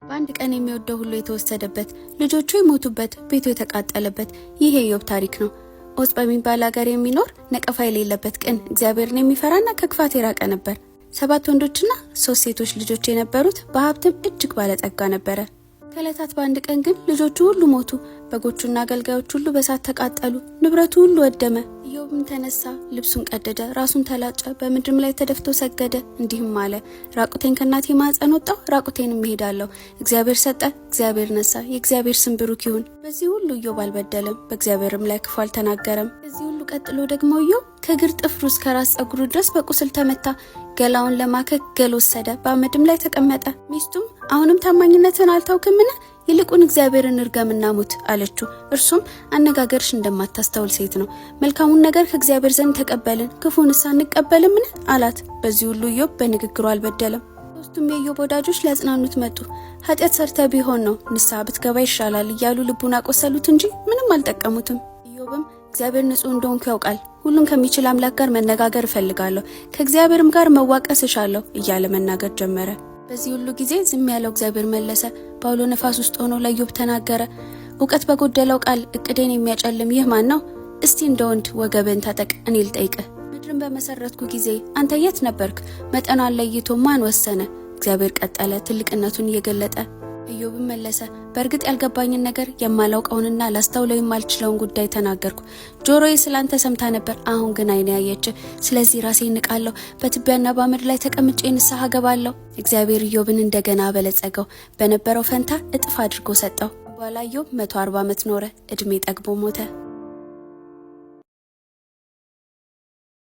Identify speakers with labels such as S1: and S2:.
S1: በአንድ ቀን የሚወደው ሁሉ የተወሰደበት፣ ልጆቹ የሞቱበት፣ ቤቱ የተቃጠለበት ይሄ ኢዮብ ታሪክ ነው። ዖፅ በሚባል ሀገር የሚኖር ነቀፋ የሌለበት ቅን እግዚአብሔርን የሚፈራና ከክፋት የራቀ ነበር። 7 ወንዶችና 3 ሴቶች ልጆች የነበሩት፣ በሀብትም እጅግ ባለጠጋ ነበረ። ከዕለታት በአንድ ቀን ግን ልጆቹ ሁሉ ሞቱ። በጎቹና አገልጋዮቹ ሁሉ በእሳት ተቃጠሉ። ንብረቱ ሁሉ ወደመ። ኢዮብም ተነሳ፣ ልብሱን ቀደደ፣ ራሱን ተላጨ፣ በምድርም ላይ ተደፍቶ ሰገደ፣ እንዲህም አለ: ራቁቴን ከእናቴ ማኅፀን ወጣሁ፣ ራቁቴንም እሄዳለሁ። እግዚአብሔር ሰጠ፣ እግዚአብሔር ነሳ፣ የእግዚአብሔር ስም ብሩክ ይሁን። በዚህ ሁሉ ኢዮብ አልበደለም፣ በእግዚአብሔርም ላይ ክፉ አልተናገረም። ከዚህ ሁሉ ቀጥሎ ደግሞ ኢዮብ ከእግር ጥፍሩ እስከ ራስ ጸጉሩ ድረስ በቁስል ተመታ። ገላውን ለማከክ ገል ወሰደ፣ በአመድም ላይ ተቀመጠ። ሚስቱም አሁንም ታማኝነትን አልታውክምን? ይልቁን እግዚአብሔርን እርገምና ሙት አለችው። እርሱም አነጋገርሽ እንደማታስተውል ሴት ነው። መልካሙን ነገር ከእግዚአብሔር ዘንድ ተቀበልን፣ ክፉንስ አንቀበልምን አላት። በዚህ ሁሉ ኢዮብ በንግግሩ አልበደለም። ሶስቱም የኢዮብ ወዳጆች ሊያጽናኑት መጡ። ኃጢአት ሰርተ ቢሆን ነው ንስሐ ብትገባ ይሻላል እያሉ ልቡን አቆሰሉት እንጂ ምንም አልጠቀሙትም። ኢዮብም እግዚአብሔር ንጹሕ እንደሆንኩ ያውቃል፣ ሁሉን ከሚችል አምላክ ጋር መነጋገር እፈልጋለሁ፣ ከእግዚአብሔርም ጋር መዋቀስ እሻለሁ እያለ መናገር ጀመረ። በዚህ ሁሉ ጊዜ ዝም ያለው እግዚአብሔር መለሰ። በአውሎ ነፋስ ውስጥ ሆኖ ለኢዮብ ተናገረ: እውቀት በጎደለው ቃል እቅዴን የሚያጨልም ይህ ማን ነው? እስቲ እንደ ወንድ ወገብን ታጠቅ፣ እኔ ልጠይቅህ። ምድርን በመሰረትኩ ጊዜ አንተ የት ነበርክ? መጠኗን ለይቶ ማን ወሰነ? እግዚአብሔር ቀጠለ ትልቅነቱን እየገለጠ። ኢዮብም መለሰ: በእርግጥ ያልገባኝን ነገር የማላውቀውንና ላስተውለው የማልችለውን ጉዳይ ተናገርኩ። ጆሮዬ ስላንተ ሰምታ ነበር፣ አሁን ግን ዓይኔ ያየች። ስለዚህ ራሴ ንቃለሁ፣ በትቢያና በአመድ ላይ ተቀምጬ ንስሐ ገባለሁ። እግዚአብሔር ኢዮብን እንደገና አበለጸገው፣ በነበረው ፈንታ እጥፍ አድርጎ ሰጠው። በኋላ ኢዮብ 140 ዓመት ኖረ፣ እድሜ ጠግቦ ሞተ።